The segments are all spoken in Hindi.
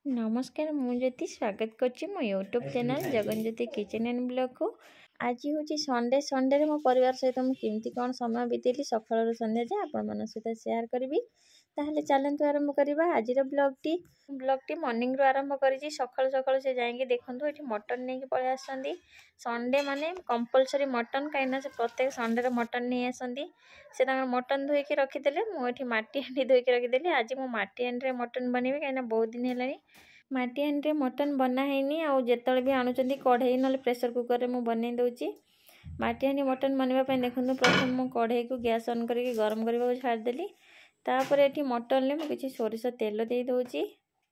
नमस्कार मु ज्योति स्वागत करछि मो YouTube channel Jagan Jyoti kitchen and blog को। आज हूँ संडे संडे मो परिवार सहित मुझे केमती कौन समय बीतेली सकाल संध्या जाए आपण मन सहित शेयर करी। ताहले चलतु आरंभ करवा आज ब्लॉगटी मॉर्निंग रो आरंभ करी सकाल सकाल से जाएंगे देखो ये मटन नहीं पलि आसती। संडे माने कंपलसरी मटन कहीं से प्रत्येक संडे मटन नहीं आसती। से मटन धोईकी रखीदे मुझे मटी हांडी धोईकी रखीदेली। आज मो मटी हांडी मटन बनइबी कहीं बहुत दिन है मटी हांडी मटन बनाहेनी आउ जिते भी आणुचंदी कढ़ई ना प्रेसर कुकर रे मु बनै दउची। मटी हांडी मटन बनवाई देखो प्रथम मु कढ़ई को गैस ऑन करके गरम करने को छाड़देली। तापर ये मटन में मुझे किसी सोरिष तेल दे दूची,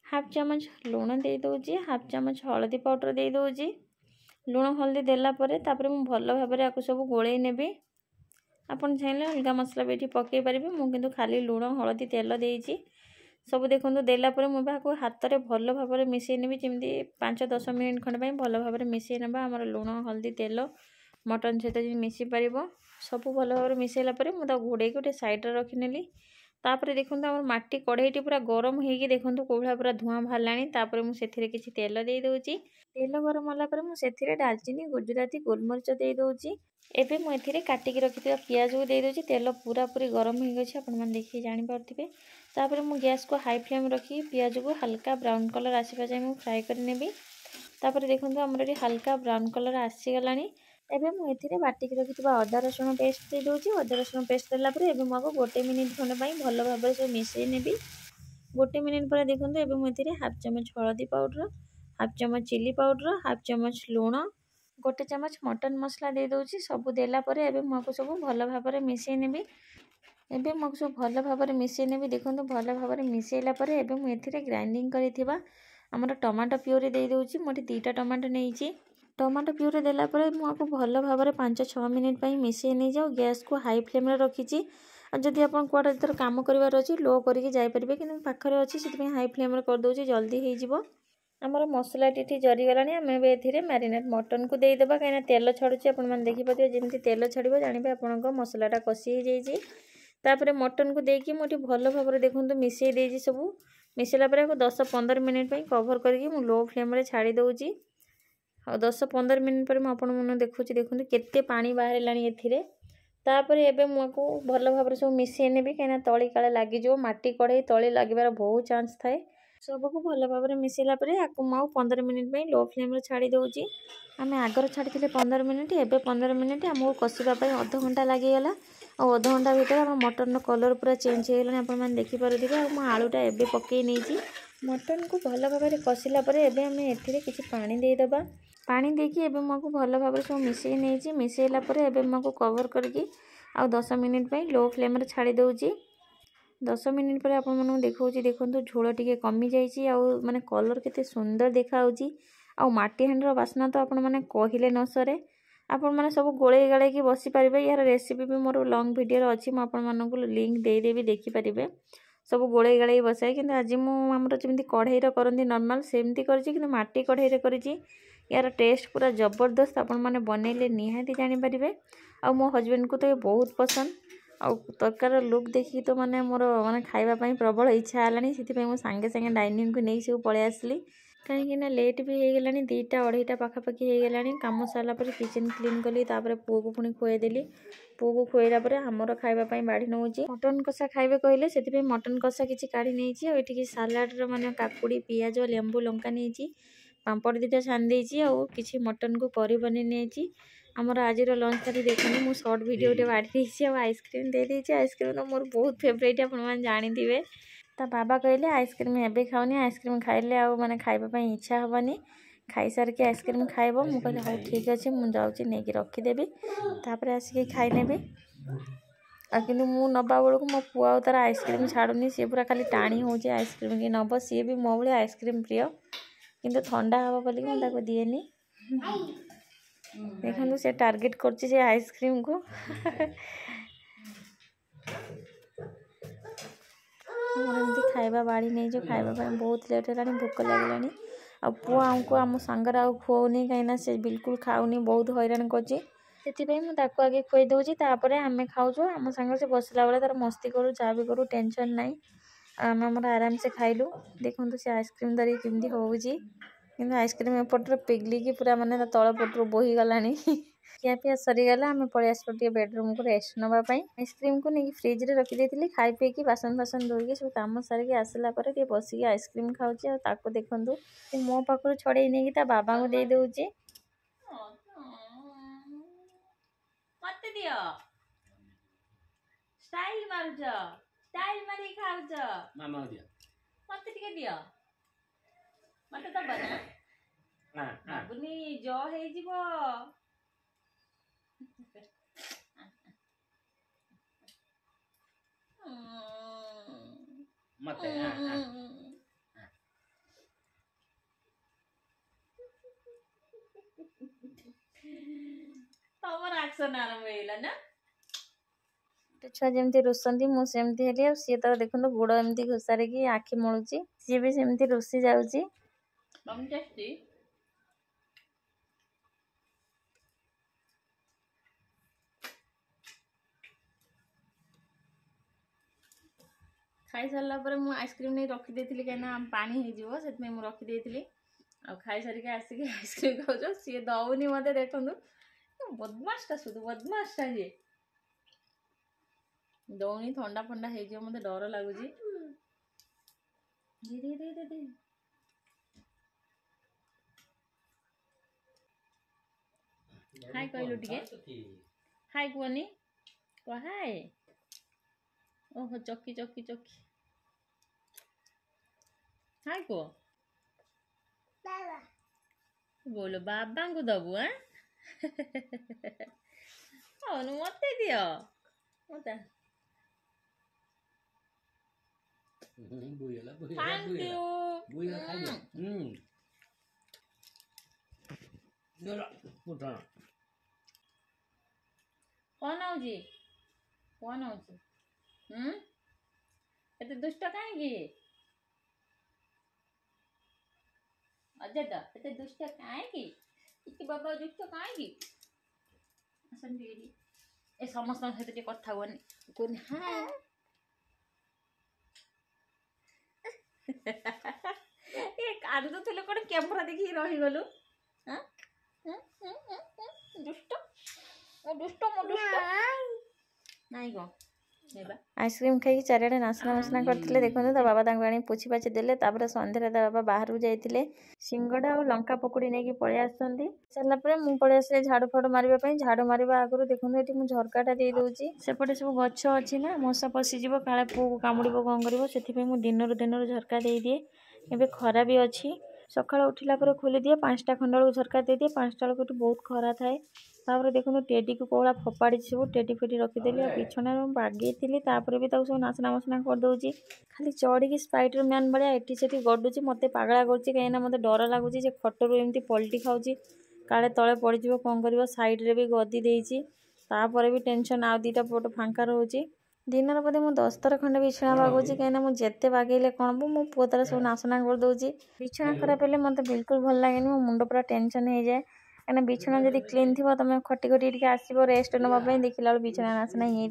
हाफ चामच लुण दे दूची, हाफ चामच हलदी पाउडर दे दूची। लुण हल्दी देलापर तापर मु भल भाव में सब गोलई नेबी। आपन चाहिए अलग मसला भी पकई पारे मुझे खाली लुण हलदी तेल देती सब देखो देलापर मुझे हाथ में भल भाव में मिसई नेबी जमी 5-10 मिनट खंड भल भाव में मिसई ना आमर लुण हल्दी तेल मटन सहित मिसी पार सब भल भाव में मिसैला मुझे घोड़े गोटे साइड रखिनेली। तापर देखो आम मटी कढ़ईटी पूरा गरम होगी देखो कौड़ा पूरा धुआं बाहर मुझे किसी तेल दे दूची। तेल गरम होगा मुझे डालचीनी गुजराती गोलमरीच दे दूची। एबे मुझे काटिकी रखी पियाज को दे दूची। तेल पूरा पूरी गरम हो गई आपने देखिए जानीपारे। तापर मु गैस को हाई फ्लेम रखी पियाज को हल्का ब्राउन कलर आसवा जाए मुझे फ्राए करनेबी। तापर देखो आमर ये हल्का ब्राउन कलर आसीगला। एबे मुझे बाटिकी रखी अदा रसुण पेस्ट दे दूची। अदा रसुण पेस्ट देलापर एबे मुझे गोटे मिनिट खंड भल भाव में सब मिसई नेबी। गोटे मिनिट पर देखो एबे मुझे हाफ चामच हलदी पाउडर, हाफ चमच चिली पाउडर, हाफ चमच लुण, गोटे चमच मटन मसला दे दूची। सब देलापर एबे मुझे सब भल भाव में मिसई नेबी। एबे मुझे सब भल भाव में मिसई नेबी देखो भल भाव में मिसैला एबे मुझे ग्राइंडिंग करिथिबा हमर टमाटो प्यूरी दे दूची। मोटे 2टा टमाटो नहीं टमाटो प्यूरी देलापर मुझे भल भाव में 5-6 मिनिट मिसई नहीं जाओ। गैस को हाई फ्लेम रखी जदि आप कौड़ा इधर कम करार अच्छी लो करके जापरेंगे कि पाखे अच्छी से हाई फ्लेम कर दूसरी जल्दी हो आमर मसला टी जरीगला। आम ए मैरिनेट मटन को देदेबा कहीं तेल छाड़ुची आपने देखिपारे जमी तेल छाड़ जानवे आप मसलाटा कषि हो जापर मटन को देकी मुझे भल भाव में देखो मिसई देजी सब मिसैला 10-15 मिनिट कवर करके लो फ्लेम छाड़ी दूची। 10-15 मिनिट पर मुझे देखुची देखो केते पानी बाहर तापर एबे मुझको भल भाव में सब मिसई नेबी कहीं तली काले लगिज मटी कढ़ई तली लगे बहुत चांस थाए। सबको भल भाव में मिसैला 15 मिनिट लो फ्लेम छाड़ी दूची। आम आगर छाड़ी 15 मिनिट एबे 15 मिनिट आमको कषापी अध घंटा लगिगला। और अध घंटा भितर आम मटन कलर पूरा चेंज हो गला आपने देखिपारे। आलूटा एबे पकई नहीं मटन को भल भाव में कषिला आम किसी पानी देदेबा। पानी देकी एबे मुझे भल भाव में सब मिसई नहीं मिसैला मुझे कवर करके आ 10 मिनिट लो फ्लेम छाड़ी दूची। 10 मिनिट पर आप देखा देखो झोल टी कमी जाइए माने कलर केते सुंदर देखा आ मटी हांडीर बास्ना तो आप कहले न सरे। आपण मैंने सब गोले गाड़े बसी पारे। यार रेसिपी भी मोर लॉन्ग वीडियो अच्छी मुझे लिंक देदेवी देखिपारे सब गोले गाड़े बसाए। कि आज मुझे जमी कढ़ईर करती नॉर्मल सेमती कर मटी कढ़ई कर यार टेस्ट पूरा जबरदस्त आपण मैंने बनइले निहाती जानीपारे। आ मो हजबैंड को तो ये बहुत पसंद आ तरकार लुक देखी तो माने मोर माने खाइबापी प्रबल इच्छा है से सांगे सांगे डाइनिंग को नहीं सब पलि आसली कहीं लेट भी हो गला 2टा-2:30 पाखापाखि हो गला। कम सारापर किचन क्लीन कली तापर पुओ को पुणी खुएदेली। पुओ को खुएला आमर खाइबापी बाढ़ी नौची मटन कषा खाइबे कहले से मटन कषा किसी काढ़ी नहीं ये सालाड्र माने काकुड़ी पियाज लेंबू लंका नहीं पापड़ 2टा छान देती और किसी मटन को करी बनी नहीं। आमर आज लंच थारी देखनी मुझे सर्ट भिडियो बाढ़ी आइसक्रीम दे देती। आइसक्रीम तो मोर बहुत फेवरेट आपने जानी ता बाबा कहले आइसक्रीम एबे खाऊनी आइसक्रीम खाइले आ माने खाइबापी इच्छा हेनी खाई सारिके आइसक्रीम खाइब। मु कहले हाँ ठीक अच्छे मुझे नहीं रखीदेवी तापर आसिक खाईनेबी। कि मु नबा बेलू मो पुआ तार आइसक्रीम छाड़ूनी सी पूरा खाली टाणी हो आइसक्रीम कि नब सी भी मो भाई आइसक्रीम प्रिय किंतु ठंडा हवा बोलिक मुझे दिएनी। देखो से टार्गेट कर आइसक्रीम को एमती खाइबा बाड़ी नहीं जो खाइबा बहुत लेट है भोक लगे। आ पुआ आमको आम सांगर आ खुआनी कहीं से बिल्कुल खाऊनी बहुत हैरान कर आगे खुई दूसरी आम खाऊ आम सांगे से बसला बेले तार मस्ती करूँ जहाँ भी करूँ टेंशन नहीं। आम आराम से खाइलु। देखो से आइसक्रीम धरिक केमती होउची किंतु आइसक्रीम एपटर पिघलिकी पूरा माने तल पटरू बोही गलानी। खिया पिया सरीगला आम पलि आसलु टिके बेडरूम को रेस्ट नवा पई। आइसक्रीम को नहीं फ्रिज रे रखी देथिली खाई पीकी बासन बासन धोईकी सब काम सारिकी आसला पर टिके बसिकी आइसक्रीम खाउची। आ ताको देखंतु मो पाखरु छड़ेई नेकी ता बाबा को दे दउची। मते दियो स्टाइल मारुच स्टाइल मारी खाउच मामा दियो मते टिके दियो मते तो बना बाबुनी जो हे जीवो मते तमर एक्शन आरंभ हेला ना छुआ जमती रुसंती मु सेमती हेली आ सी तो देखो गुड़ एमती घोषारे की आखि मलुची सी भी सेमती रुसी जाउची मम टेस्टी खाई सारा पर मु आइसक्रीम नहीं रखी देथिली कहना पानी हे जीवो सेत में मु रखी देथिली आ खाई सारी के आसी के आइसक्रीम खाउछो सी दउनी मते देखंतु बदमाशटा सुदु बदमाशटा जे दौनी ठंडा फंडा हे जो मते डर लागुजी धीरे धीरे धीरे हाय कहलु टिके हाय कोनी को हाय ओहो चक्की चक्की चक्की हाय को बाबा बोलो बाबा को दबु हैं ओनु मते दियो मते थैंक यू कौन आउजी एते दुष्ट काहेगी अजय एते दुष्ट काहेगी इति बाबा दुष्ट काहेगी असन देरी ए समस्त सहित कथा होनी कोन हां ए कांदु थले कोन कैमरा देखि रही गलु हां दुष्ट ओ दुष्ट मो दुष्ट नाइ गो आइसक्रीम खाई चारिड़े नासना मसना करते देखो तो बाबा आनी पोछी पाछी देले सन्ध्या बाबा बाहर जाइए सिंगड़ा और लंका पकुड़ी नहीं पलि आसुँच सारापर मुझे पलि आसे झाड़ू फाड़ू मारे झाड़ू मारे आगुरी देखो ये मुझे झरकाटा दे दूसरी सेपटे सब गछ अच्छी ना मशा पशिज काले पुओ को कामुड़ कौन कर दिन दिन झरका दे दिए एवं खरा भी अच्छी सका उठिला खोली दिए 5टा खंड बेलू झरका दे दिए 5टा बेलू बहुत खरा थाए तापर देखो टेडी को कौड़ा फपाड़ी सब टेडी फेडी रखीदेली पिछने बागेई भी सब नासना मसना करदे खाली चढ़ी स्पाइडर मैन भाया एटी सेठी गडुची मत पगला कर कहीं मत डर लगुच खटरू एमती पलटी खाऊँ काले तले पड़ज कौन कर सैड्रे भी गदी देपर भी टेंशन आउ 2टा पट फांका रोचे दिन बोधे मुझे 10 थर खंडे बिछना बागुची कहीं मुझे बागेले कौन बो मो पुओ तार सब नासना करदे बिछना खराब है मत बिल्कुल भल लगे मो मुंड पूरा टेंशन हो जाए कहीं बिछना जब क्लीन थी तुम खटी खटी आसब रेस्ट नापी देखला बिछना नासना ही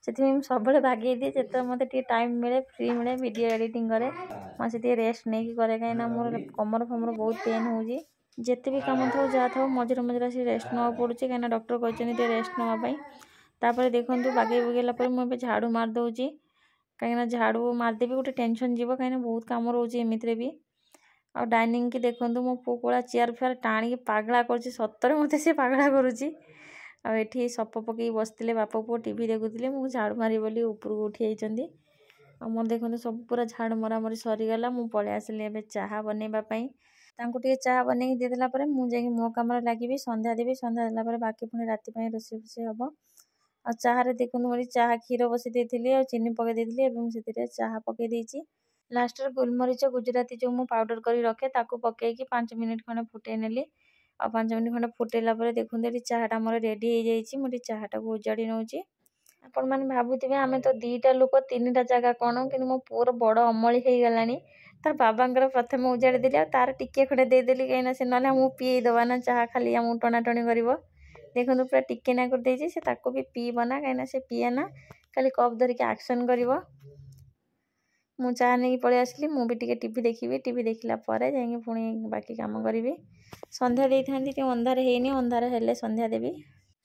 से सब बागे दिए जो मत टाइम मिले फ्री मिले वीडियो एडिटिंग करे मुझे रेस्ट नहीं करे कहीं मोर कमर फमर बहुत पेन हो जिते भी कम था जहाँ था मझे मझे आस रेस्ट ना पड़ू कहीं डॉक्टर कहते रेस्ट नापी तापर देखूँ बागे बुगेला मुझे झाड़ू मारदे कहीं झाड़ू मारदेवी गोटे टेंशन जीव कहीं बहुत कम रोचे एमती भी आ डाइनिंग की देखूँ मो पुओ कोला चेयर फेयर टाणी पगला कर सतरे मत सी पगला करुच्ची आठी सप पकई बसते बापा पुओ टीवी देखुले मुझे झाड़ू मारी बोली ऊपर को उठी जाती मोर देखो सब पूरा झाड़ू मरामरी सरीगला मुझे पलि आसिली ए चाहा बनवाई चाहा बनई देदेला मुझे मो कम लगे संध्या देवी संध्या देला बाकी पुणी राति रोषे फोषे हम आ चाहे देखो मोरी चाहा क्षीर बसी देती और चीनी पकई से चाहा पकई देती लास्ट गोलमरीच गुजराती जो मुझे पाउडर कर रखे पकईकी 5 मिनिट खंडे फुटे नेली आ 5 मिनिट खंडे फुटेला देखो ये चाहाटा मोर रेडी हो जाए मुझे चाहाटा को उजाड़ी नौ आपण मैंने भावुवे आम तो 2टा लोक 3टा जगह कौन कि मो पुओर बड़ अमली हो गलानी तार बाबा प्रथम उजाड़ी देली तार टिके खंडे देदेली कहीं से ना मुझे पीई दबा ना चाह खाली आम टणाटणी कर देखो पूरा टिके ना कर से भी पीब ना कहीं से पीए ना खाली कप धरिक एक्शन कर ମୁଁ ଚାହା ନେଇକି ପଳେଇ ଆସିଲି। ମୁଁ ବି ଟିକେ ଟିଭି ଦେଖିବି। ଟିଭି ଦେଖିଲା ପରେ ଯାଇକି ପୁଣି ବାକି କାମ କରିବି। ସନ୍ଧ୍ୟା ଦେଇଥାନ୍ତି, ଟିକେ ଅନ୍ଧାର ହେଇନି, ଅନ୍ଧାର ହେଲେ ସନ୍ଧ୍ୟା ଦେବି।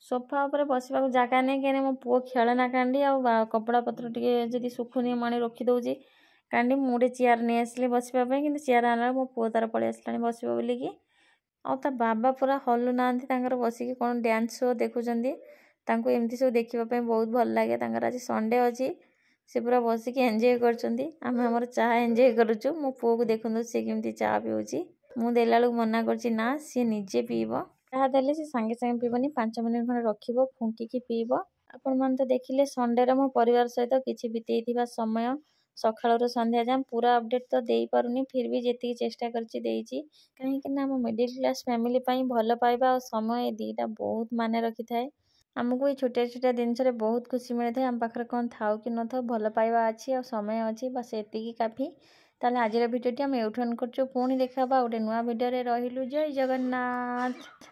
ସୋଫା ଉପରେ ବସିବାକୁ ଜାଗା ନାହିଁ, କାହିଁକିନା ମୋ ପୁଅ ଖେଳନା କାଣ୍ଡି ଆଉ କପଡ଼ା ପତ୍ର ଟିକେ ଯଦି ଶୁଖୁନି ମୁଁ ଆଣି ରଖିଦେଉଛି କାଣ୍ଡି। ମୁଁ ଗୋଟେ ଚେୟାର ନେଇ ଆସିଲି ବସିବା ପାଇଁ, କିନ୍ତୁ ଚେୟାର ଆଣିଲା ମୋ ପୁଅ ତାର ପଳେଇ ଆସିଲାଣି ବସିବ ବୋଲିକି। ଆଉ ତା ବାବା ପୁରା ହଲୁ ନାହାନ୍ତି, ତାଙ୍କର ବସିକି କ'ଣ ଡ୍ୟାନ୍ସ ଶୋ ଦେଖୁଛନ୍ତି। ତାଙ୍କୁ ଏମିତି ସବୁ ଦେଖିବା ପାଇଁ ବହୁତ ଭଲ ଲାଗେ। ତାଙ୍କର ଆଜି ସଣ୍ଡେ ଅଛି, ସେ ପୁରା ବସିକି ଏନ୍ଜୟ କରୁଛନ୍ତି। ଆମେ ଆମର ଚାହା ଏନ୍ଜୟ କରୁଛୁ। ମୋ ପୁଅକୁ ଦେଖନ୍ତୁ ସେ କେମିତି ଚାହା ପିଉଛି। ମୁଁ ଦେଲାବେଳକୁ ମନା କରୁଛି ନା, ସିଏ ନିଜେ ପିଇବ। ଚାହା ଦେଲେ ସେ ସାଙ୍ଗେ ସାଙ୍ଗେ ପିଇବନି, 5 ମିନିଟ୍ ଖଣ୍ଡେ ରଖିବ, ଫୁଙ୍କିକି ପିଇବ। ଆପଣମାନେ ତ ଦେଖିଲେ ସଣ୍ଡେରେ ମୋ ପରିବାର ସହିତ କିଛି ବିତେଇଥିବା ସମୟ, ସକାଳରୁ ସନ୍ଧ୍ୟା ଯାଏଁ। ପୁରା ଅପଡ଼େଟ୍ ତ ଦେଇପାରୁନି, ଫିର୍ ବି ଯେତିକି ଚେଷ୍ଟା କରିଛି ଦେଇଛି। କାହିଁକିନା ଆମ ମିଡ଼ିଲ୍ କ୍ଲାସ୍ ଫ୍ୟାମିଲି ପାଇଁ ଭଲ ପାଇବା ଆଉ ସମୟ, ଏ ଦୁଇଟା ବହୁତ ମାନେ ରଖିଥାଏ। ଆମକୁ ଏଇ ଛୋଟିଆ ଛୋଟିଆ ଜିନିଷରେ ବହୁତ ଖୁସି ମିଳିଥାଏ। ଆମ ପାଖରେ କ'ଣ ଥାଉ କି ନଥାଉ, ଭଲ ପାଇବା ଅଛି ଆଉ ସମୟ ଅଛି, ବାସ୍ ଏତିକି କାଫି। ତାହେଲେ ଆଜିର ଭିଡ଼ିଓଟି ଆମେ ଏଇଠୁ ଏଣ୍ଡ କରୁଛୁ। ପୁଣି ଦେଖା ହେବା ଗୋଟେ ନୂଆ ଭିଡ଼ିଓରେ। ରହିଲୁ, ଜୟ ଜଗନ୍ନାଥ।